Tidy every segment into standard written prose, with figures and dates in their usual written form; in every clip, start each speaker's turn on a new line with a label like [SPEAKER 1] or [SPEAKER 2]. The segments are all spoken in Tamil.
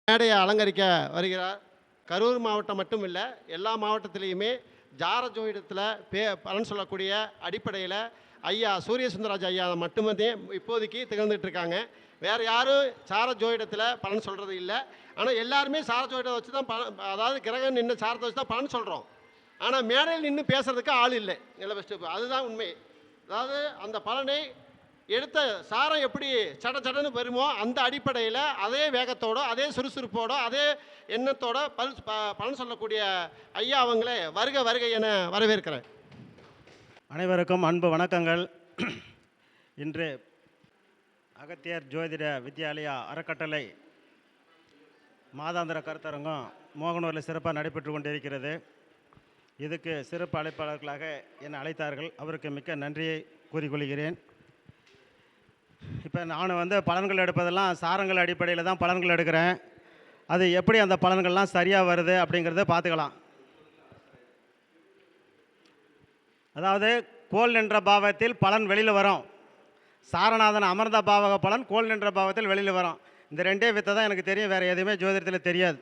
[SPEAKER 1] மேடையை அலங்கரிக்க வருகிறார். கரூர் மாவட்டம் மட்டும் இல்லை, எல்லா மாவட்டத்திலையுமே ஜார ஜோதிடத்தில் பலன் சொல்லக்கூடிய அடிப்படையில் ஐயா சூரிய சுந்தரராஜ் ஐயா மட்டுமே இப்போதைக்கு திகழ்ந்துட்டு இருக்காங்க. வேறு யாரும் சார ஜோதிடத்தில் பலன் சொல்கிறது இல்லை. ஆனால் எல்லாருமே சார ஜோதிடத்தை வச்சு தான் அதாவது கிரகம் நின்று சாரத்தை வச்சு தான் பலன் சொல்கிறோம். ஆனால் மேடையில் நின்று பேசுகிறதுக்கு ஆள் இல்லை. நிலவஸ்ட்டு அதுதான் உண்மை. அதாவது அந்த பலனை எடுத்த சாரம் எப்படி சடன்னு வருமோ அந்த அடிப்படையில் அதே வேகத்தோடு, அதே சுறுசுறுப்போடு, அதே எண்ணத்தோடு பலன் சொல்லக்கூடிய ஐயா அவங்களே வருக வருகை என வரவேற்கிறேன்.
[SPEAKER 2] அனைவருக்கும் அன்பு வணக்கங்கள். இன்று அகத்தியர் ஜோதிட வித்யாலயா அறக்கட்டளை மாதாந்திர கருத்தரங்கம் மோகனூரில் சிறப்பாக நடைபெற்று கொண்டிருக்கிறது. இதுக்கு சிறப்பு அழைப்பாளர்களாக என்னை அழைத்தார்கள். அவருக்கு மிக்க நன்றியை கூறிக்கொள்கிறேன். இப்போ நான் பலன்கள் எடுப்பதெல்லாம் சாரங்கள் அடிப்படையில் தான் பலன்கள் எடுக்கிறேன். அது எப்படி அந்த பலன்கள்லாம் சரியாக வருது அப்படிங்கிறத பார்த்துக்கலாம். அதாவது கோல் நின்ற பாவத்தில் பலன் வெளியில் வரும். சாரநாதன் அமர்ந்த பாவக பலன் கோல் நின்ற பாவத்தில் வெளியில் வரும். இந்த ரெண்டே வித்தை தான் எனக்கு தெரியும், வேறு எதுவுமே ஜோதிடத்தில் தெரியாது.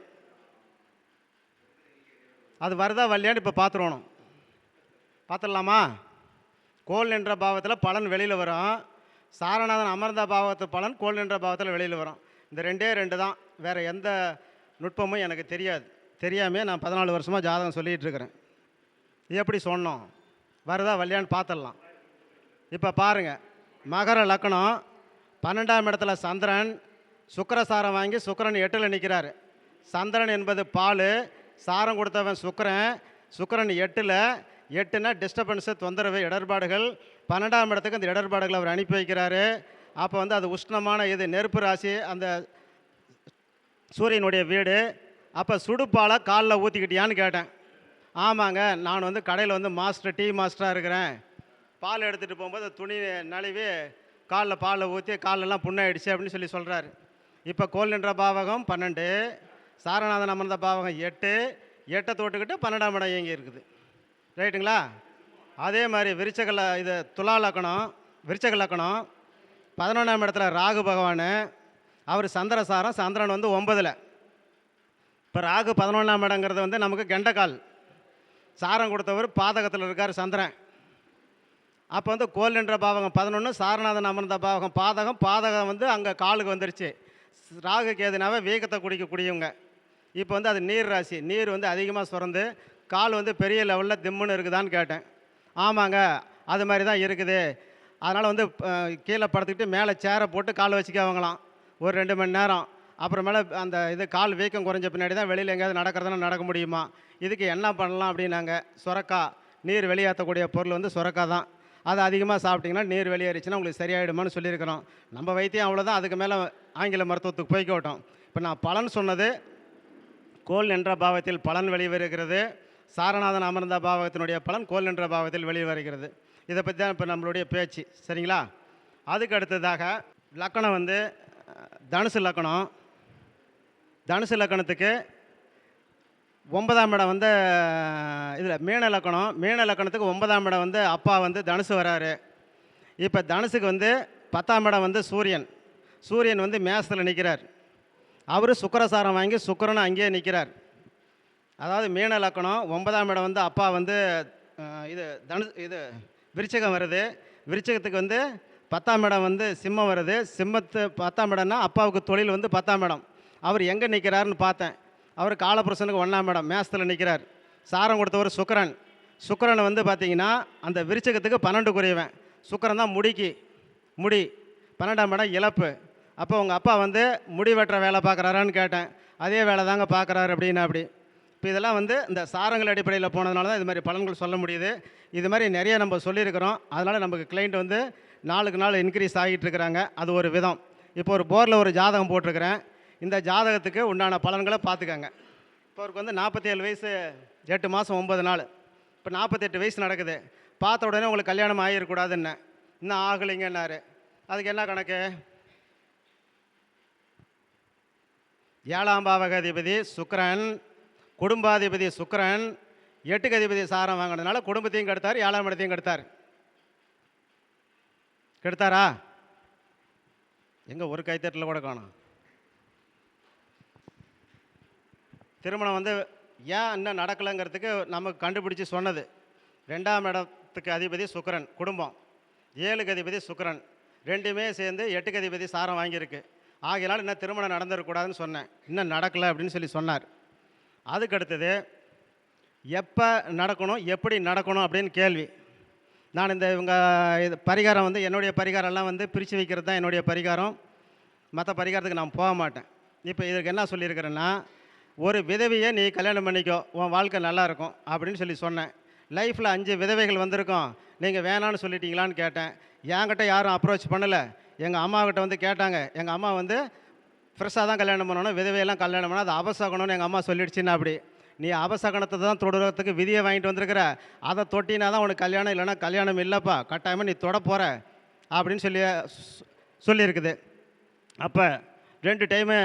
[SPEAKER 2] அது வருதா வரலையான்னு இப்போ பார்த்துருவோம். பார்த்துடலாமா? கோல் நின்ற பாவத்தில் பலன் வெளியில் வரும். சாரநாதன் அமர்ந்த பாவத்து பலன் கோல் நின்ற பாவத்தில் வெளியில் வரும். இந்த ரெண்டு தான், வேறு எந்த நுட்பமும் எனக்கு தெரியாது. தெரியாமல் நான் 14 வருஷமாக ஜாதகம் சொல்லிகிட்டு இருக்கிறேன். இது எப்படி சொன்னோம், வருதா வரலையான்னு பார்த்துடலாம். இப்போ பாருங்கள், மகர லக்னம் 12ஆம் இடத்துல சந்திரன் சுக்கிரசாரம் வாங்கி சுக்கிரன் 8ல் நிற்கிறார். சந்திரன் என்பது பால், சாரம் கொடுத்தவன் சுக்கிரன் 8னா டிஸ்டர்பன்ஸு, தொந்தரவு, இடர்பாடுகள். 12ஆம் இடத்துக்கு அந்த இடர்பாடுகளை அவர் அனுப்பி வைக்கிறாரு. அப்போ அது உஷ்ணமான இது நெருப்பு ராசி, அந்த சூரியனுடைய வீடு. அப்போ சுடுப்பாலை காலில் ஊற்றிக்கிட்டியான்னு கேட்டேன். ஆமாங்க, நான் கடையில் டீ மாஸ்டராக இருக்கிறேன். பால் எடுத்துகிட்டு போகும்போது துணி நழுவி காலில் பாலை ஊற்றி காலெல்லாம் புண்ணாயிடுச்சு அப்படின்னு சொல்லி சொல்கிறாரு. இப்போ கோல் நின்ற பாவகம் 12, சாரநாதன் அமர்ந்த பாவகம் 8 தொட்டுக்கிட்டு 12ஆம் இடம் இயங்கி இருக்குது. ரைட்டுங்களா? அதே மாதிரி இது துலா லக்கணம், விருச்சக லக்கணம் 11ஆம் இடத்துல ராகு பகவான், அவர் சந்திரசாரம், சந்திரன் 9ல். இப்போ ராகு 11ஆம் இடங்கிறது நமக்கு கெண்டக்கால், சாரம் கொடுத்தவர் பாதகத்தில் இருக்கார் சந்திரன். அப்போ கோல் நின்ற பாவகம் 11, சாரநாதன் அமர்ந்த பாவகம் பாதகம் அங்கே காலுக்கு வந்துருச்சு. ராகு கேதுனாவே வீக்கத்தை குடிக்கக்கூடியவங்க. இப்போ அது நீர் ராசி, நீர் அதிகமாக சுரந்து கால் பெரிய லெவலில் திம்முன்னு இருக்குதான்னு கேட்டேன். ஆமாங்க, அது மாதிரி தான் இருக்குது. அதனால் கீழே படுத்துக்கிட்டு மேலே சேரை போட்டு கால் வச்சுக்கவங்களாம் ஒரு 2 மணி நேரம். அப்புறமேல அந்த கால் வீக்கம் குறைஞ்ச பின்னாடி தான் வெளியில் எங்கேயாவது நடக்கிறதுனா நடக்க முடியுமா? இதுக்கு என்ன பண்ணலாம் அப்படின்னாங்க. சுரக்காய், நீர் வெளியேற்றக்கூடிய பொருள் சுரக்காய் தான். அது அதிகமாக சாப்பிட்டிங்கன்னா நீர் வெளியேறிச்சுன்னா உங்களுக்கு சரியாயிடுமான்னு சொல்லியிருக்கிறோம். நம்ம வைத்தியம் அவ்வளோதான், அதுக்கு மேலே ஆங்கில மருத்துவத்துக்கு போய்க்கோட்டோம். இப்போ நான் பலன் சொன்னது கோல் நின்ற பாவத்தில் பலன் வெளிவருகிறது. சாரநாதன் அமர்ந்த பாவத்தினுடைய பலன் கோல் நின்ற பாவத்தில் வெளிவருகிறது. இதை பற்றி தான் இப்போ நம்மளுடைய பேச்சு. சரிங்களா? அதுக்கு அடுத்ததாக லக்கணம் தனுசு லக்கணம். தனுசு லக்கணத்துக்கு 9ஆம் இடம் இதில் மீன லக்கணம். மீன லக்கணத்துக்கு 9ஆம் இடம் அப்பா தனுசு வராரு. இப்போ தனுசுக்கு 10ஆம் இடம் சூரியன் மேசத்தில் நிற்கிறார். அவர் சுக்கிரசாரம் வாங்கி சுக்கிரனை அங்கேயே நிற்கிறார். அதாவது மீன லக்கணம் 9ஆம் இடம் அப்பா இது விருச்சிகம் வருது. விருச்சிகத்துக்கு 10ஆம் இடம் சிம்மம் வருது. சிம்மத்து 10ஆம் இடம்னா அப்பாவுக்கு தொழில் 10ஆம் இடம். அவர் எங்கே நிற்கிறாருன்னு பார்த்தேன். அவர் காலபுருஷனுக்கு 1ஆம் இடம் மேசத்தில் நிற்கிறார். சாரம் கொடுத்தவர் சுக்கிரன் பார்த்தீங்கன்னா அந்த விருச்சிகத்துக்கு 12 சுக்கிரன் தான் முடி 12ஆம் இடம் இழப்பு. அப்போ உங்கள் அப்பா முடி வெட்டுற வேலை பார்க்குறாரான்னு கேட்டேன். அதே வேலை தாங்க பார்க்குறாரு அப்படின்னா அப்படி. இப்போ இதெல்லாம் இந்த சாரங்கள் அடிப்படையில் போனதுனால தான் இது மாதிரி பலன்கள் சொல்ல முடியுது. இது மாதிரி நிறைய நம்ம சொல்லியிருக்கிறோம். அதனால் நமக்கு கிளைண்ட் நாளுக்கு நாள் இன்க்ரீஸ் ஆகிட்டு இருக்கிறாங்க. அது ஒரு விதம். இப்போ ஒரு போரில் ஒரு ஜாதகம் போட்டிருக்கிறேன். இந்த ஜாதகத்துக்கு உண்டான பலன்களை பார்த்துக்கங்க. இப்போ அவருக்கு 47 வயசு 8 மாதம் 9 நாள். இப்போ 48 வயசு நடக்குது. பார்த்த உடனே உங்களுக்கு கல்யாணம் ஆகிடக்கூடாதுன்னு இன்னும் ஆகலைங்கன்னாரு. அதுக்கு என்ன கணக்கு? 7ஆம் பாவகாதிபதி சுக்கிரன், குடும்பாதிபதி சுக்கிரன், 8க்கு அதிபதி சாரம் வாங்கினதுனால குடும்பத்தையும் கெடுத்தார், 7ஆம் இடத்தையும் கெடுத்தாரா? எங்கே ஒரு கைத்தட்டில் கூட காணும். திருமணம் வந்து ஏன் இன்னும் நடக்கலைங்கிறதுக்கு நமக்கு கண்டுபிடிச்சி சொன்னது. 2ஆம் இடத்துக்கு அதிபதி சுக்கிரன், குடும்பம். 7க்கு அதிபதி சுக்கிரன், ரெண்டுமே சேர்ந்து 8க்கு அதிபதி சாரம் வாங்கியிருக்கு. ஆகையினால இன்னும் திருமணம் நடந்துடக்கூடாதுன்னு சொன்னேன். இன்னும் நடக்கலை அப்படின்னு சொல்லி சொன்னார். அதுக்கு அடுத்தது எப்போ நடக்கணும், எப்படி நடக்கணும் அப்படின்னு கேள்வி. நான் இந்த இவங்க இது பரிகாரம் வந்து என்னுடைய பரிகாரம்லாம் வந்து பிரித்து வைக்கிறது தான் என்னுடைய பரிகாரம். மற்ற பரிகாரத்துக்கு நான் போக மாட்டேன். இப்போ இதுக்கு என்ன சொல்லியிருக்கிறேன்னா, ஒரு விதவையை நீ கல்யாணம் பண்ணிக்கோ, உன் வாழ்க்கை நல்லாயிருக்கும் அப்படின்னு சொல்லி சொன்னேன். லைஃப்பில் 5 விதவைகள் வந்திருக்கோம், நீங்கள் வேணான்னு சொல்லிட்டீங்களான்னு கேட்டேன். என்கிட்ட யாரும் அப்ரோச் பண்ணலை. எங்கள் அம்மாக்கிட்ட வந்து கேட்டாங்க. எங்கள் அம்மா வந்து ஃப்ரெஷ்ஷாக தான் கல்யாணம் பண்ணணும், விதவையெல்லாம் கல்யாணம் பண்ணால் அது அபசகணும்னு எங்கள் அம்மா சொல்லிடுச்சுன்னா அப்படி. நீ அபசகனத்தை தான் தொடுறதுக்கு விதியை வாங்கிட்டு வந்திருக்கிற, அதை தொட்டினா தான் உனக்கு கல்யாணம், இல்லைனா கல்யாணம் இல்லைப்பா, கட்டாயமாக நீ தொட போகிற அப்படின்னு சொல்லியிருக்குது. அப்போ 2 டைமு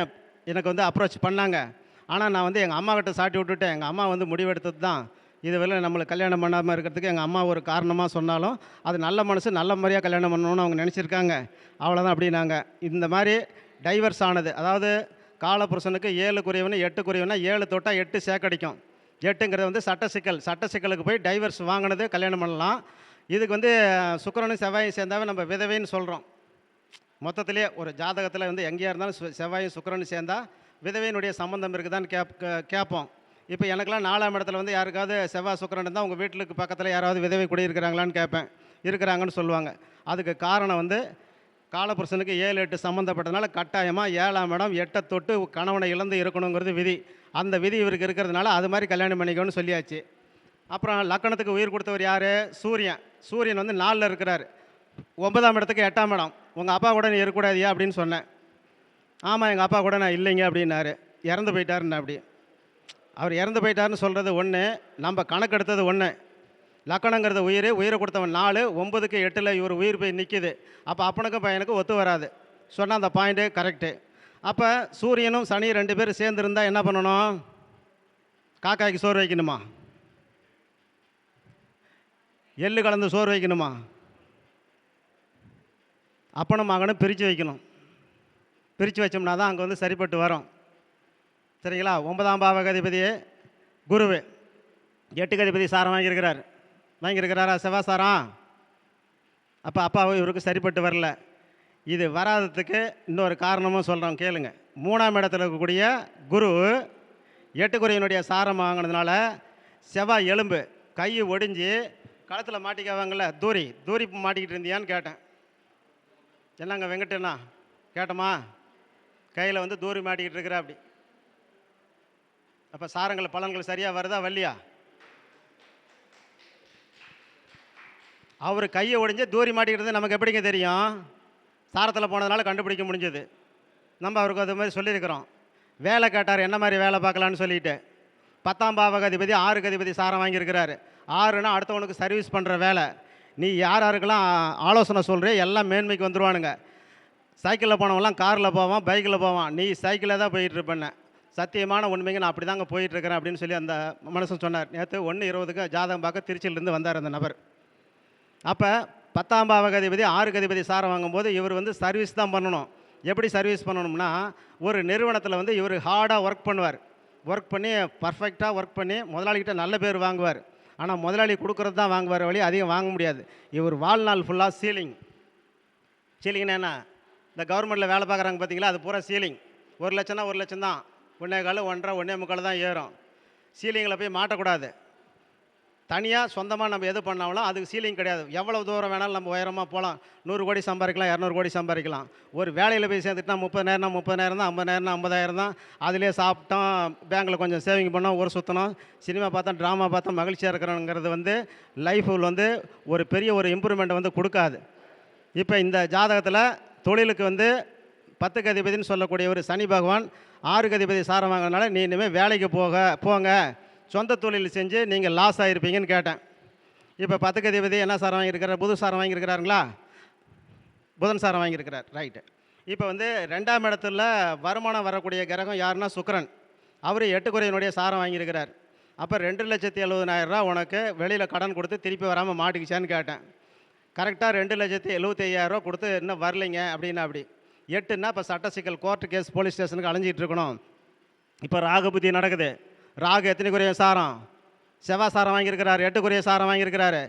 [SPEAKER 2] எனக்கு வந்து அப்ரோச் பண்ணாங்க. ஆனால் நான் வந்து எங்கள் அம்மாக்கிட்ட சாட்டி விட்டுட்டேன். எங்கள் அம்மா வந்து முடிவெடுத்தது தான் இதுவரை நம்மளை கல்யாணம் பண்ணாமல் இருக்கிறதுக்கு எங்கள் அம்மா ஒரு காரணமாக சொன்னாலும் அது நல்ல மனசு, நல்ல முறையாக கல்யாணம் பண்ணணும்னு அவங்க நினச்சிருக்காங்க. அவ்வளோதான் அப்படின்னாங்க. இந்த மாதிரி டைவர்ஸ் ஆனது, அதாவது காலபுருஷனுக்கு 7 8 7 தொட்டால் 8 சேக்கடிக்கும். 8ங்கிறது வந்து சட்ட சிக்கலுக்கு போய் டைவர்ஸ் வாங்கினது கல்யாணம் பண்ணலாம். இதுக்கு வந்து சுக்கிரனும் செவ்வாயும் சேர்ந்தாவே நம்ம விதவைன்னு சொல்கிறோம். மொத்தத்திலே ஒரு ஜாதகத்தில் வந்து எங்கேயா இருந்தாலும் செவ்வாயும் சுக்கிரனும் சேர்ந்தா விதவையினுடைய சம்பந்தம் இருக்குதான்னு கேட்போம். இப்போ எனக்கெல்லாம் 4ஆம் இடத்துல வந்து யாருக்காவது செவ்வாய் சுக்கிரன் இருந்தால் உங்கள் வீட்டுக்கு பக்கத்தில் யாராவது விதவை குடியிருக்கிறாங்களான்னு கேட்பேன். இருக்கிறாங்கன்னு சொல்லுவாங்க. அதுக்கு காரணம் வந்து காலபுருஷனுக்கு 7 8 சம்மந்தப்பட்டதுனால கட்டாயமாக 7ஆம் இடம் 8 தொட்டு கணவனை இழந்து இருக்கணுங்கிறது விதி. அந்த விதி இவருக்கு இருக்கிறதுனால அது மாதிரி கல்யாணம் பண்ணிக்கணும்னு சொல்லியாச்சு. அப்புறம் லக்கணத்துக்கு உயிர் கொடுத்தவர் யார்? சூரியன் வந்து 4ல் இருக்கிறார். 9ஆம் இடத்துக்கு 8ஆம் இடம். உங்கள் அப்பா கூட நீ இருக்கக்கூடாதியா அப்படின்னு சொன்னேன். ஆமாம், எங்கள் அப்பா கூட நான் இல்லைங்க அப்படின்னாரு. இறந்து போயிட்டாருன்னு. அப்படி அவர் இறந்து போயிட்டாருன்னு சொல்கிறது ஒன்று, நம்ம கணக்கெடுத்தது ஒன்று. லக்கணங்கிறது உயிரை கொடுத்தவன் 4, 9க்கு 8ல் இவர் உயிர் போய் நிற்கிது. அப்போ அப்பனுக்கும் பையனுக்கும் ஒத்து வராது. சொன்னால் அந்த பாயிண்ட்டு கரெக்டு. அப்போ சூரியனும் சனி 2 பேரும் சேர்ந்துருந்தால் என்ன பண்ணணும்? காக்காய்க்கு சோறு வைக்கணுமா? எள்ளு கலந்து சோறு வைக்கணுமா? அப்பனும் மகனும் பிரித்து வைக்கணும். பிரித்து வச்சோம்னா தான் அங்கே வந்து சரிப்பட்டு வரும். சரிங்களா? 9ஆம் பாவகாதிபதியே குருவு, 8க்கு அதிபதி சாரம் வாங்கியிருக்கிறாரா? செவ்வாய் சாரம். அப்போ அப்பாவும் இவருக்கு சரிப்பட்டு வரல. இது வராததுக்கு இன்னொரு காரணமும் சொல்கிறோம், கேளுங்க. 3ஆம் இடத்துல இருக்கக்கூடிய குரு 8 சாரம் வாங்கினதுனால செவ்வாய் எலும்பு கை ஒடிஞ்சு களத்தில் மாட்டிக்கவாங்கள்ல, தூரி மாட்டிக்கிட்டு இருந்தியான்னு கேட்டேன். என்னங்க வெங்கட்டண்ணா கேட்டோமா? கையில் வந்து தூரி மாட்டிக்கிட்டு இருக்கிற அப்படி. அப்போ சாரங்கள் பலன்கள் சரியாக வருதா வரலையா? அவர் கையை ஒடிஞ்சு தூரி மாட்டிக்கிட்டது நமக்கு எப்படிங்க தெரியும்? சாரத்தில் போனதுனால கண்டுபிடிக்க முடிஞ்சது. நம்ம அவருக்கு அது மாதிரி சொல்லியிருக்கிறோம். வேலை கேட்டார், என்ன மாதிரி வேலை பார்க்கலான்னு சொல்லிட்டு. 10ஆம் பாவகாதிபதி 6க்கு அதிபதி சாரம் வாங்கியிருக்கிறாரு. 6னா அடுத்தவனுக்கு சர்வீஸ் பண்ணுற வேலை. நீ யாருக்கெல்லாம் ஆலோசனை சொல்கிறே எல்லாம் மேன்மைக்கு வந்துடுவானுங்க. சைக்கிளில் போனவங்களாம் காரில் போவான், பைக்கில் போவான். நீ சைக்கிளில் தான் போயிட்டுருப்பேன். சத்தியமான உண்மைங்க, நான் அப்படி தாங்க போயிட்டுருக்கிறேன் அப்படின்னு சொல்லி அந்த மனுஷன் சொன்னார். நேற்று 1:20க்கு ஜாதகம் பார்க்க திருச்சியிலேருந்து வந்தார் அந்த நபர். அப்போ 10ஆம் பாவகாதிபதி 6க்கு அதிபதி சாரம் வாங்கும்போது இவர் வந்து சர்வீஸ் தான் பண்ணணும். எப்படி சர்வீஸ் பண்ணணும்னா, ஒரு நிறுவனத்தில் வந்து இவர் ஹார்டாக ஒர்க் பண்ணுவார். ஒர்க் பண்ணி பர்ஃபெக்டாக ஒர்க் பண்ணி முதலாளிகிட்ட நல்ல பேர் வாங்குவார். ஆனால் முதலாளி கொடுக்குறது தான் வாங்குவார், வழி அதிகம் வாங்க முடியாது. இவர் வாழ்நாள் ஃபுல்லாக சீலிங்னா என்ன? இந்த கவர்மெண்ட்டில் வேலை பார்க்குறாங்க பார்த்தீங்களா, அது பூரா சீலிங். 1 லட்சம்னா 1 லட்சம் தான், 1.25 1.5 1.25 தான் ஏறும். சீலிங்கில் போய் மாட்டக்கூடாது. தனியாக சொந்தமாக நம்ம எது பண்ணாலும் அதுக்கு சீலிங் கிடையாது. எவ்வளோ தூரம் வேணாலும் நம்ம உயரமாக போகலாம். 100 கோடி சம்பாதிக்கலாம், 200 கோடி சம்பாதிக்கலாம். ஒரு வேலையில் போய் சேர்ந்துட்டுனா 30,000 தான், 50,000 50,000 தான். அதிலே சாப்பிட்டோம், பேங்க்கில் கொஞ்சம் சேவிங் பண்ணோம், ஒரு சுற்றணும், சினிமா பார்த்தோம், ட்ராமா பார்த்தோம், மகிழ்ச்சியாக இருக்கிறோங்கிறது வந்து லைஃபில் வந்து ஒரு பெரிய ஒரு இம்ப்ரூவ்மெண்ட் வந்து கொடுக்காது. இப்போ இந்த ஜாதகத்தில் தொழிலுக்கு வந்து 10க்கு அதிபதினு சொல்லக்கூடிய ஒரு சனி பகவான் 6க்கு அதிபதி சாரம் வாங்கினால நீ இனிமேல் வேலைக்கு போங்க, சொந்த தொழில் செஞ்சு நீங்கள் லாஸ் ஆகிருப்பீங்கன்னு கேட்டேன். இப்போ 10க்கு அதிபதி என்ன சாரம் வாங்கியிருக்கிறார்? புது சாரம் வாங்கியிருக்கிறாருங்களா? புதன் சாரம் வாங்கியிருக்கிறார், ரைட்டு. இப்போ வந்து 2ஆம் இடத்துல வருமானம் வரக்கூடிய கிரகம் யாருன்னா சுக்கிரன். அவர் 8 சாரம் வாங்கியிருக்கிறார். அப்போ 2,70,000 உனக்கு வெளியில் கடன் கொடுத்து திருப்பி வராமல் மாட்டிக்கிச்சான்னு கேட்டேன். கரெக்டாக 2,75,000 கொடுத்து இன்னும் வரலைங்க அப்படின்னா. அப்படி 8ன்னா இப்போ சட்ட சிக்கல், கோர்ட்டு கேஸ், போலீஸ் ஸ்டேஷனுக்கு அலைஞ்சிட்டு இருக்கணும். இப்போ ராகு புத்தி நடக்குது. ராகு எத்தனைக்குரிய சாரம்? செவ்வாய் சாரம் வாங்கியிருக்கிறாரு, 8க்குரிய சாரம் வாங்கியிருக்கிறாரு.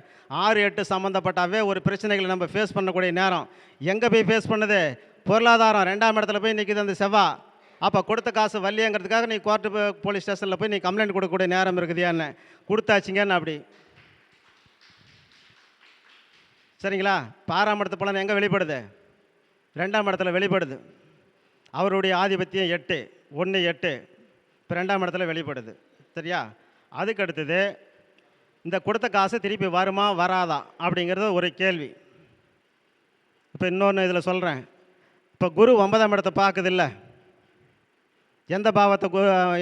[SPEAKER 2] 6, 8 சம்மந்தப்பட்டாவே ஒரு பிரச்சனைகளை நம்ம ஃபேஸ் பண்ணக்கூடிய நேரம். எங்கே போய் ஃபேஸ் பண்ணுது? பொருளாதாரம் 2ஆம் இடத்துல போய் நிற்கிது அந்த செவ்வாய். அப்போ கொடுத்த காசு வரலையேங்கிறதுக்காக நீ கோர்ட்டு போலீஸ் ஸ்டேஷனில் போய் நீ கம்ப்ளைண்ட் கொடுக்கக்கூடிய நேரம் இருக்குது. என்ன கொடுத்தாச்சிங்கன்னு அப்படி சரிங்களா? 6ஆம் இடத்து பலன் எங்கே வெளிப்படுது? 2ஆம் இடத்துல வெளிப்படுது. அவருடைய ஆதிபத்தியம் 8, 1, 8 இப்போ 2ஆம் இடத்துல வெளிப்படுது. சரியா? அதுக்கு அடுத்தது இந்த கொடுத்த காசு திருப்பி வருமா வராதா அப்படிங்கிறது ஒரு கேள்வி. இப்போ இன்னொன்று இதில் சொல்கிறேன். இப்போ குரு 9ஆம் இடத்தை பார்க்குது இல்லை? எந்த பாவத்தை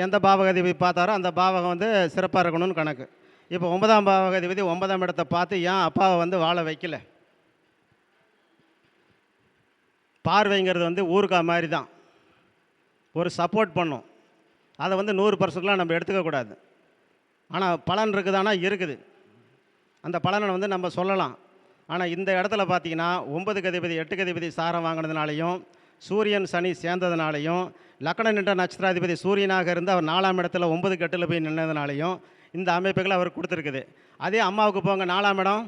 [SPEAKER 2] எந்த பாவகதிபதி பார்த்தாரோ அந்த பாவகம் வந்து சிறப்பாக இருக்கணும்னு கணக்கு. இப்போ 9ஆம் பாவகதிபதி 9ஆம் இடத்தை பார்த்து ஏன் அப்பாவை வந்து வாழ வைக்கல? பார்வைங்கிறது வந்து ஊருக்கா மாதிரி தான், ஒரு சப்போர்ட் பண்ணும். அதை வந்து 100%லாம் நம்ம எடுத்துக்கக்கூடாது. ஆனால் பலன் இருக்குதானா? இருக்குது. அந்த பலனை வந்து நம்ம சொல்லலாம். ஆனால் இந்த இடத்துல பார்த்தீங்கன்னா 9 கதிபதி 8 கதிபதி சாரம் வாங்கினதுனாலையும் சூரியன் சனி சேர்ந்ததுனாலையும் லக்னம் நின்ற நட்சத்திராதிபதி சூரியனாக இருந்து அவர் 4ஆம் இடத்துல 9 கட்டில் போய் நின்றதுனாலையும் இந்த அமைப்புகளை அவர் கொடுத்துருக்குது. அதே அம்மாவுக்கு போங்க, 4ஆம் இடம்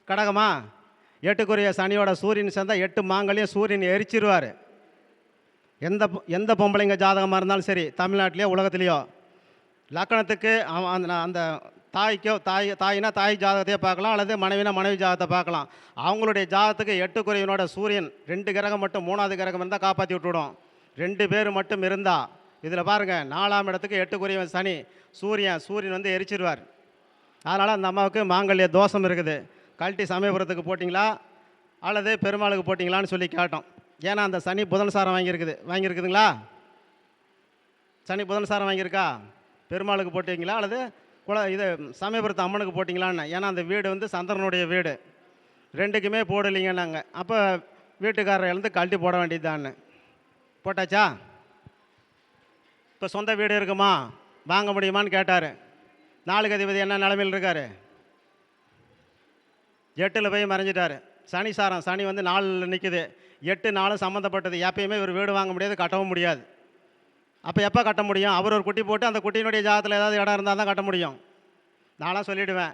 [SPEAKER 2] கடகமா, 8க்குரிய சனியோட சூரியன் சேர்ந்தால் 8 மாங்கலையும் சூரியன் எரிச்சிருவார். எந்த பொம்பளைங்க ஜாதகமாக இருந்தாலும் சரி, தமிழ்நாட்டிலையோ உலகத்துலேயோ, லக்கணத்துக்கு அந்த தாய்க்கோ தாயினா தாய் ஜாதகத்தையே பார்க்கலாம், அல்லது மனைவினா மனைவி ஜாதகத்தை பார்க்கலாம். அவங்களுடைய ஜாதகத்துக்கு 8க்குரியவனோட சூரியன் 2 கிரகம் மட்டும் 3ஆவது கிரகம் இருந்தால் காப்பாற்றி விட்டுவிடும். 2 பேர் மட்டும் இருந்தால், இதில் பாருங்கள், 4ஆம் இடத்துக்கு 8க்குரியவன் சனி சூரியன் வந்து எரிச்சிருவார். அதனால் அந்த அம்மாவுக்கு மாங்கல்ய தோஷம் இருக்குது. கழட்டி சமயபுரத்துக்கு போட்டிங்களா அல்லது பெருமாளுக்கு போட்டிங்களான்னு சொல்லி கேட்டோம். ஏன்னா அந்த சனி புதன் சாரம் வாங்கியிருக்குதுங்களா? சனி புதன் சாரம் வாங்கியிருக்கா? பெருமாளுக்கு போட்டிங்களா அல்லது இது சமயபுரத்து அம்மனுக்கு போட்டிங்களான்னு. ஏன்னா அந்த வீடு வந்து சந்திரனுடைய வீடு. 2க்குமே போடலைங்க நாங்கள். அப்போ வீட்டுக்காரர் எழுந்து கழட்டி போட வேண்டியதுதான்னு போட்டாச்சா? இப்போ சொந்த வீடு இருக்குமா, வாங்க முடியுமான்னு கேட்டார். 4 அதிபதி என்ன நிலைமையில் இருக்கார்? 8ல் போய் மறைஞ்சிட்டார். சனி சாரம், சனி வந்து 4ல் நிற்குது. 8, 4 சம்மந்தப்பட்டது. எப்பயுமே இவர் வீடு வாங்க முடியாது, கட்டவும் முடியாது. அப்போ எப்போ கட்ட முடியும்? அவர் ஒரு குட்டி போட்டு அந்த குட்டியினுடைய ஜாதத்தில் ஏதாவது இடம் இருந்தால் தான் கட்ட முடியும். நான்லாம் சொல்லிவிடுவேன்,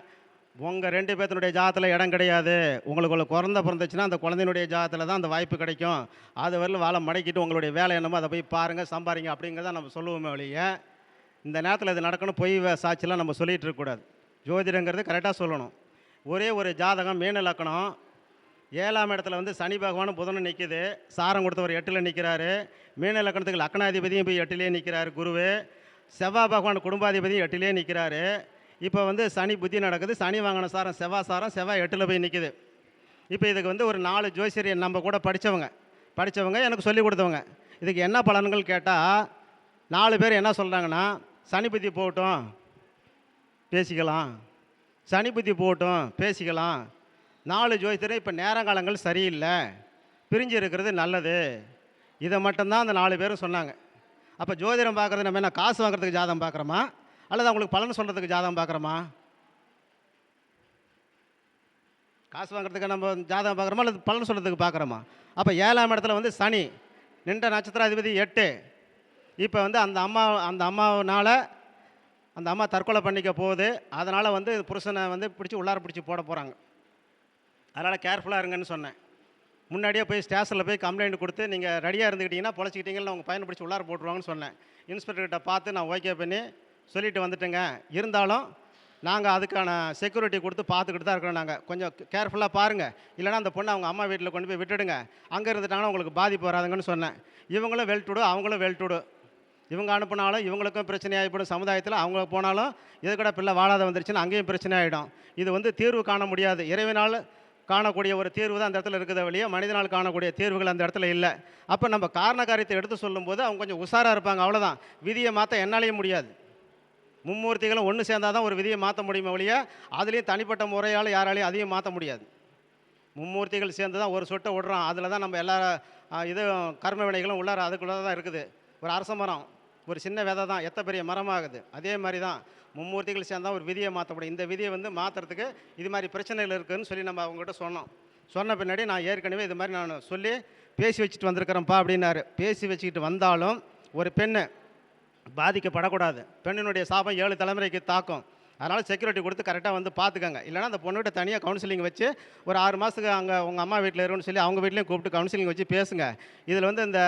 [SPEAKER 2] உங்கள் 2 பேர்த்தினுடைய ஜாதத்தில் இடம் கிடையாது. உங்களுக்கு குழந்தை பிறந்துச்சுன்னா அந்த குழந்தையினுடைய ஜாதத்தில் தான் அந்த வாய்ப்பு கிடைக்கும். அது வரலும் வாழை மடக்கிட்டு உங்களுடைய வேலை என்னமோ அதை போய் பாருங்கள், சம்பாதிங்க அப்படிங்கிறத நம்ம சொல்லுவோமே ஒழிய, இந்த நேரத்தில் இது நடக்கணும் பொய் சாட்சியெலாம் நம்ம சொல்லிகிட்டு இருக்கக்கூடாது. ஜோதிடங்கிறது கரெக்டாக சொல்லணும். ஒரே ஒரு ஜாதகம் மீன லக்கணம் 7ஆம் இடத்துல வந்து சனி பகவானும் புதனும் நிற்கிது. சாரம் கொடுத்தவர் 8ல் நிற்கிறாரு. மீன லக்கணத்துக்கு லக்கணாதிபதியும் போய் 8லே நிற்கிறாரு குருவு. செவ்வாய் பகவான் குடும்பாதிபதியும் 8லே நிற்கிறாரு. இப்போ வந்து சனி புத்தி நடக்குது. சனி வாங்கின சாரம் செவ்வாய் 8ல் போய் நிற்கிது. இப்போ இதுக்கு வந்து ஒரு 4 ஜோசியர் நம்ம கூட படித்தவங்க எனக்கு சொல்லி கொடுத்தவங்க. இதுக்கு என்ன பலன்கள் கேட்டால் 4 பேர் என்ன சொல்கிறாங்கன்னா, சனி புத்தி போகட்டும் பேசிக்கலாம், சனி புத்தி போகட்டும் பேசிக்கலாம். 4 ஜோதிடர் இப்போ நேரங்காலங்கள் சரியில்லை, பிரிஞ்சு இருக்கிறது நல்லது. இதை மட்டும்தான் அந்த 4 பேரும் சொன்னாங்க. அப்போ ஜோதிடம் பார்க்குறது நம்ம என்ன காசு வாங்குறதுக்கு ஜாதகம் பார்க்குறோமா அல்லது அவங்களுக்கு பலன் சொல்கிறதுக்கு ஜாதகம் பார்க்குறோமா? காசு வாங்குறதுக்கு நம்ம ஜாதகம் பார்க்குறோமா அல்லது பலன் சொல்கிறதுக்கு பார்க்குறோமா? அப்போ 7ஆம் இடத்துல வந்து சனி நின்ற நட்சத்திராதிபதி 8. இப்போ வந்து அந்த அம்மாவனால் அந்த அம்மா தற்கொலை பண்ணிக்க போகுது. அதனால் வந்து புருஷனை வந்து உள்ளார பிடிச்சி போட போகிறாங்க. அதனால் கேர்ஃபுல்லாக இருங்கன்னு சொன்னேன். முன்னாடியே போய் ஸ்டேஷனில் போய் கம்ப்ளைண்ட் கொடுத்து நீங்கள் ரெடியாக இருந்துக்கிட்டிங்கன்னா பொழைச்சிக்கிட்டீங்கன்னா உங்கள் பையனை பிடிச்சி உள்ளார போட்டுருவாங்கன்னு சொன்னேன். இன்ஸ்பெக்டர்கிட்ட பார்த்து நான் ஓகே பண்ணி சொல்லிட்டு வந்துட்டேங்க. இருந்தாலும் நாங்கள் அதுக்கான செக்யூரிட்டி கொடுத்து பார்த்துக்கிட்டு தான் இருக்கிறோம். நாங்கள் கொஞ்சம் கேர்ஃபுல்லாக பாருங்கள், இல்லைனா அந்த பொண்ணை அவங்க அம்மா வீட்டில் கொண்டு போய் விட்டுடுங்க, அங்கே இருந்துட்டாங்கன்னா உங்களுக்கு பாதிப்பு வராதுங்கன்னு சொன்னேன். இவங்களும் வெல்ட்டுடு, அவங்களும் வெல்ட்டுடு. இவங்க அனுப்புனாலும் இவங்களுக்கும் பிரச்சனை ஆகிப்படும். சமுதாயத்தில் அவங்க போனாலும் இது கூட பிள்ளை வாழாத வந்துருச்சுன்னு அங்கேயும் பிரச்சனை ஆகிடும். இது வந்து தீர்வு காண முடியாது. இறைவனால் காணக்கூடிய ஒரு தீர்வு தான் அந்த இடத்துல இருக்கிறத வழியே மனிதனால் காணக்கூடிய தீர்வுகள் அந்த இடத்துல இல்லை. அப்போ நம்ம காரண காரியத்தை எடுத்து சொல்லும்போது அவங்க கொஞ்சம் உஷாராக இருப்பாங்க. அவ்வளோதான். விதியை மாற்ற என்னாலேயும் முடியாது. மும்மூர்த்திகளும் ஒன்று சேர்ந்தால் தான் ஒரு விதியை மாற்ற முடியுமே ஒழிய அதுலேயும் தனிப்பட்ட முறையால் யாராலையும் அதையும் மாற்ற முடியாது. மும்மூர்த்திகள் சேர்ந்து தான் ஒரு சொட்டை விடுறோம். அதில் தான் நம்ம எல்லா இதுவும் கர்ம வினைகளும் உள்ளார அதுக்குள்ளே தான் இருக்குது. ஒரு அரச மரம் ஒரு சின்ன விதை தான் எத்த பெரிய மரமாகுது. அதே மாதிரி தான் மும்மூர்த்திகள் சேர்ந்தால் ஒரு விதியை மாற்ற முடியும். இந்த விதியை வந்து மாற்றுறதுக்கு இது மாதிரி பிரச்சனைகள் இருக்குதுன்னு சொல்லி நம்ம அவங்ககிட்ட சொன்ன பின்னாடி நான் ஏற்கனவே இது மாதிரி நான் சொல்லி பேசி வச்சுட்டு வந்திருக்கிறேன்ப்பா அப்படின்னாரு. பேசி வச்சுக்கிட்டு வந்தாலும் ஒரு பெண்ணு பாதிக்கப்படக்கூடாது. பெண்ணினுடைய சாபம் 7 தலைமுறைக்கு தாக்கும். அதனால் செக்யூரிட்டி கொடுத்து கரெக்டாக வந்து பார்த்துக்கங்க. இல்லைனா அந்த பொண்ணுகிட்ட தனியாக கவுன்சிலிங் வச்சு ஒரு 6 மாதத்துக்கு அங்கே உங்கள் அம்மா வீட்டில் இருக்குன்னு சொல்லி அவங்க வீட்லேயும் கூப்பிட்டு கவுன்சிலிங் வச்சு பேசுங்க. இதில் வந்து இந்த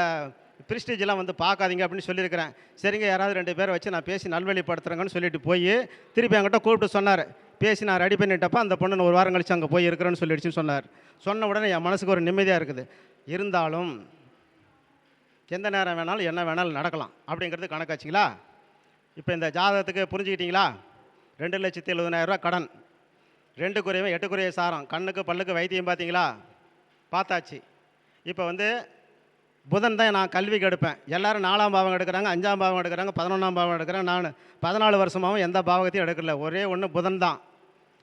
[SPEAKER 2] ப்ரிஸ்டீஜெலாம் வந்து பார்க்காதீங்க அப்படின்னு சொல்லியிருக்கிறேன். சரிங்க, யாராவது 2 பேரை வச்சு நான் பேசி நல்வழிப்படுத்துகிறேங்கன்னு சொல்லிட்டு போய் திருப்பி என்கிட்ட கூப்பிட்டு சொன்னார். பேசி நான் ரெடி பண்ணிட்டப்போ அந்த பொண்ணு 1 வாரம் கழிச்சு அங்கே போய் இருக்கிறேன்னு சொல்லிடுச்சுன்னு சொன்னார். சொன்ன உடனே என் மனசுக்கு ஒரு நிம்மதியாக இருக்குது. இருந்தாலும் எந்த நேரம் வேணாலும் என்ன வேணாலும் நடக்கலாம் அப்படிங்கிறது கணக்காச்சுங்களா? இப்போ இந்த ஜாதகத்துக்கு புரிஞ்சுக்கிட்டீங்களா? 2,70,70,000 ரூபா கடன், 2 குறையும் 8 குறைய சாரம், கண்ணுக்கு பல்லுக்கு வைத்தியம் பார்த்தீங்களா? பார்த்தாச்சு. இப்போ வந்து புதன் தான் நான் கல்விக்கு எடுப்பேன். எல்லோரும் 4ஆம் பாவம் எடுக்கிறாங்க, 5ஆம் பாவம் எடுக்கிறாங்க, 11ஆம் பாவம் எடுக்கிறேன். நான் 14 வருஷமாகவும் எந்த பாவகத்தையும் எடுக்கல. ஒரே ஒன்று புதன் தான்.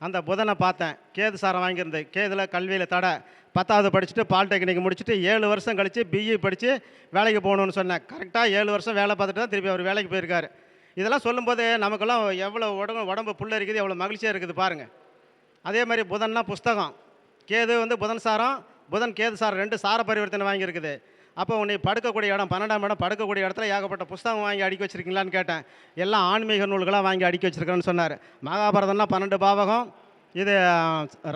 [SPEAKER 2] அந்த புதனை பார்த்தேன். கேது சாரம் வாங்கியிருந்தேன். கேதில் கல்வியில் தடை. 10வது படிச்சுட்டு பாலிடெக்னிக் முடிச்சுட்டு 7 வருஷம் கழித்து பிஇ படித்து வேலைக்கு போகணுன்னு சொன்னேன். கரெக்டாக 7 வருஷம் வேலை பார்த்துட்டு தான் திருப்பி அவர் வேலைக்கு போயிருக்காரு. இதெல்லாம் சொல்லும்போது நமக்கெல்லாம் எவ்வளோ உடம்பு புல்ல இருக்குது, எவ்வளோ மகிழ்ச்சியாக இருக்குது பாருங்கள். அதே மாதிரி புதன்னா புஸ்தகம், கேது வந்து புதன் சாரம், புதன் கேது சாரம் 2 சார பரிவர்த்தனை வாங்கியிருக்குது. அப்போ உன்னை படுக்கக்கூடிய இடம் 12ஆம் இடம் படுக்கக்கூடிய இடத்துல ஏகப்பட்ட புஸ்தகம் வாங்கி அடுக்கி வச்சுருக்கீங்களான்னு கேட்டேன். எல்லாம் ஆன்மீக நூல்களாக வாங்கி அடுக்கி வச்சுருக்கேன்னு சொன்னார். மகாபாரதம்னா 12 பாவகம், இது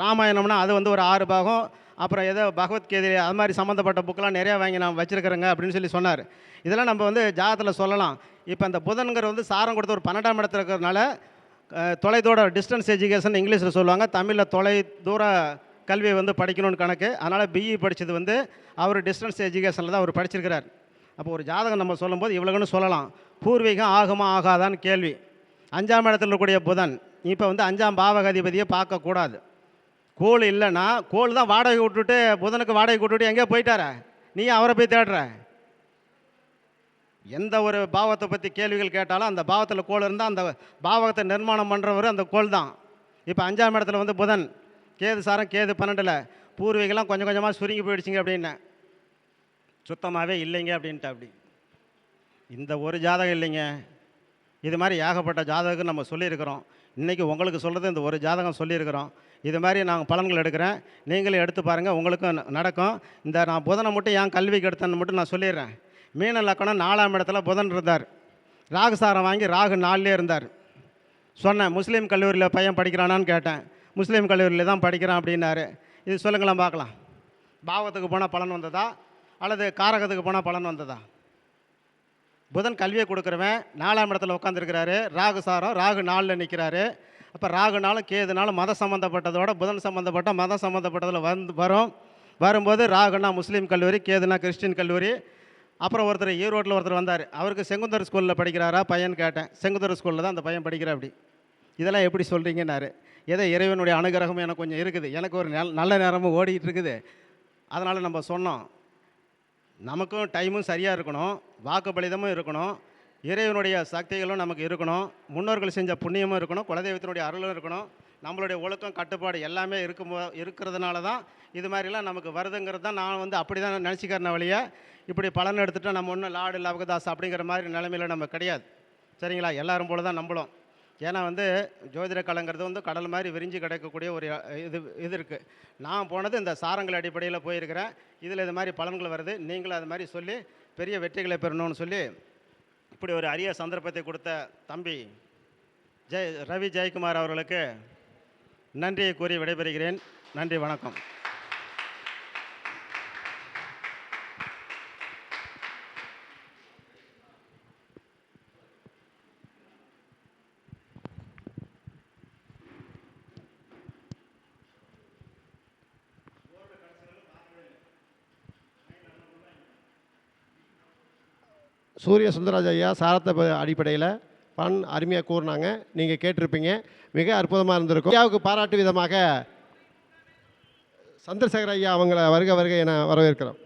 [SPEAKER 2] ராமாயணம்னா அது வந்து ஒரு 6 பாகம், அப்புறம் ஏதோ பகவத்கீதை அது மாதிரி சம்மந்தப்பட்ட புக்கெலாம் நிறையா வாங்கி நான் வச்சுருக்கிறேங்க அப்படின்னு சொல்லி சொன்னார். இதெல்லாம் நம்ம வந்து ஜாதகத்தில் சொல்லலாம். இப்போ அந்த புதன்கிற வந்து சாரம் கொடுத்த ஒரு 12ஆம் இடத்துல இருக்கிறதுனால தொலைதூர டிஸ்டன்ஸ் எஜுகேஷன் இங்கிலீஷில் சொல்லுவாங்க, தமிழில் தொலை தூர கல்வியை வந்து படிக்கணும்னு கணக்கு. அதனால் பிஇ படித்தது வந்து அவர் டிஸ்டன்ஸ் எஜுகேஷனில் தான் அவர் படிச்சிருக்கிறார். அப்போ ஒரு ஜாதகம் நம்ம சொல்லும்போது இவ்வளோன்னு சொல்லலாம். பூர்வீகம் ஆகுமா ஆகாதான்னு கேள்வி. 5ஆம் இடத்துல இருக்கக்கூடிய புதன் இப்போ வந்து 5ஆம் பாவகாதிபதியை பார்க்கக்கூடாது. கோள் இல்லைன்னா, கோள் தான் வாடகை விட்டுட்டு புதனுக்கு வாடகை விட்டுட்டு எங்கேயோ போயிட்டார, நீ அவரை போய் தேடுற. எந்த ஒரு பாவத்தை பற்றி கேள்விகள் கேட்டாலும் அந்த பாவத்தில் கோள் இருந்தால் அந்த பாவத்தை நிர்மாணம் பண்ணுறவர் அந்த கோள் தான். இப்போ 5ஆம் இடத்துல வந்து புதன், கேது சாரம், கேது 12ல், பூர்வீகெல்லாம் கொஞ்சம் கொஞ்சமாக சுருங்கி போயிடுச்சிங்க அப்படின்னு சுத்தமாகவே இல்லைங்க அப்படின்ட்டு. அப்படி இந்த ஒரு ஜாதகம் இல்லைங்க, இது மாதிரி ஏகப்பட்ட ஜாதகம் நம்ம சொல்லியிருக்கிறோம். இன்றைக்கி உங்களுக்கு சொல்கிறது இந்த ஒரு ஜாதகம் சொல்லியிருக்கிறோம். இது மாதிரி நாங்கள் பலன்கள் எடுக்கிறேன், நீங்களும் எடுத்து பாருங்கள், உங்களுக்கும் நடக்கும். இந்த நான் புதனை மட்டும் ஏன் கல்விக்கு எடுத்தேன்னு மட்டும் நான் சொல்லிடுறேன். மீன லக்கணம் 4ஆம் இடத்துல புதன் இருந்தார். ராகு சாரம் வாங்கி ராகு 4லே இருந்தார். சொன்னேன், முஸ்லீம் கல்லூரியில் பையன் படிக்கிறானான்னு கேட்டேன். முஸ்லீம் கல்லூரியில் தான் படிக்கிறான் அப்படின்னாரு. இது சொல்லுங்களேன் பார்க்கலாம். பாவத்துக்கு போனால் பலன் வந்ததா அல்லது காரகத்துக்கு போனால் பலன் வந்ததா? புதன் கல்வியை கொடுக்குறவன் 4ஆம் இடத்துல உட்காந்துருக்கிறாரு. ராகு சாரம், ராகு 4ல் நிற்கிறாரு. அப்போ ராகுனாலும் கேதுனாலும் மத சம்மந்தப்பட்டதோட புதன் சம்மந்தப்பட்ட மதம் சம்மந்தப்பட்டதில் வரும்போது ராகுனா முஸ்லீம் கல்லூரி, கேதுனா கிறிஸ்டின் கல்லூரி. அப்புறம் ஒருத்தர் ஈரோட்டில் ஒருத்தர் வந்தார். அவருக்கு செங்குந்தர் ஸ்கூலில் படிக்கிறாரா பையன் கேட்டேன். செங்குந்தர் ஸ்கூலில் தான் அந்த பையன் படிக்கிறா. அப்படி இதெல்லாம் எப்படி சொல்கிறீங்கன்னாரு. ஏதோ இறைவனுடைய அனுகிரகமும் எனக்கு கொஞ்சம் இருக்குது, எனக்கு ஒரு நல்ல நேரமும் ஓடிக்கிட்டு இருக்குது. அதனால் நம்ம சொன்னோம், நமக்கும் டைமும் சரியாக இருக்கணும், வாக்கு பலிதமும் இருக்கணும், இறைவனுடைய சக்திகளும் நமக்கு இருக்கணும், முன்னோர்கள் செஞ்ச புண்ணியமும் இருக்கணும், குலதெய்வத்தினுடைய அருளும் இருக்கணும், நம்மளுடைய ஒழுக்கம் கட்டுப்பாடு எல்லாமே இருக்கிறதுனால தான் இது மாதிரிலாம் நமக்கு வருதுங்கிறது தான் நான் வந்து அப்படி தான் நினச்சிக்கிறேன் வழியை. இப்படி பலன் எடுத்துகிட்டா நம்ம ஒன்றும் லாடு லவகதாஸ் அப்படிங்கிற மாதிரி நிலைமையில் நம்ம கிடையாது. சரிங்களா? எல்லாரும் போல தான் நம்பளும். ஏன்னா வந்து ஜோதிட கலைங்கிறது வந்து கடல் மாதிரி விரிஞ்சு கிடைக்கக்கூடிய ஒரு இது இருக்குது. நான் போனது இந்த சாரங்கள் அடிப்படையில் போயிருக்கிறேன். இதில் இது மாதிரி பலன்கள் வருது. நீங்களும் அது மாதிரி சொல்லி பெரிய வெற்றிகளை பெறணும்னு சொல்லி இப்படி ஒரு அரிய சந்தர்ப்பத்தை கொடுத்த தம்பி ரவி ஜெயக்குமார் அவர்களுக்கு நன்றியை கூறி விடைபெறுகிறேன். நன்றி, வணக்கம்.
[SPEAKER 1] சூரிய சுந்தரராஜ் ஐயா சாரத்தை அடிப்படையில் பலன் அருமையாக கூறினாங்க. நீங்கள் கேட்டிருப்பீங்க. மிக அற்புதமாக இருந்திருக்கும். ஐயாவுக்கு பாராட்டு விதமாக சந்திரசேகர் ஐயா அவங்கள வருக என வரவேற்கிறோம்.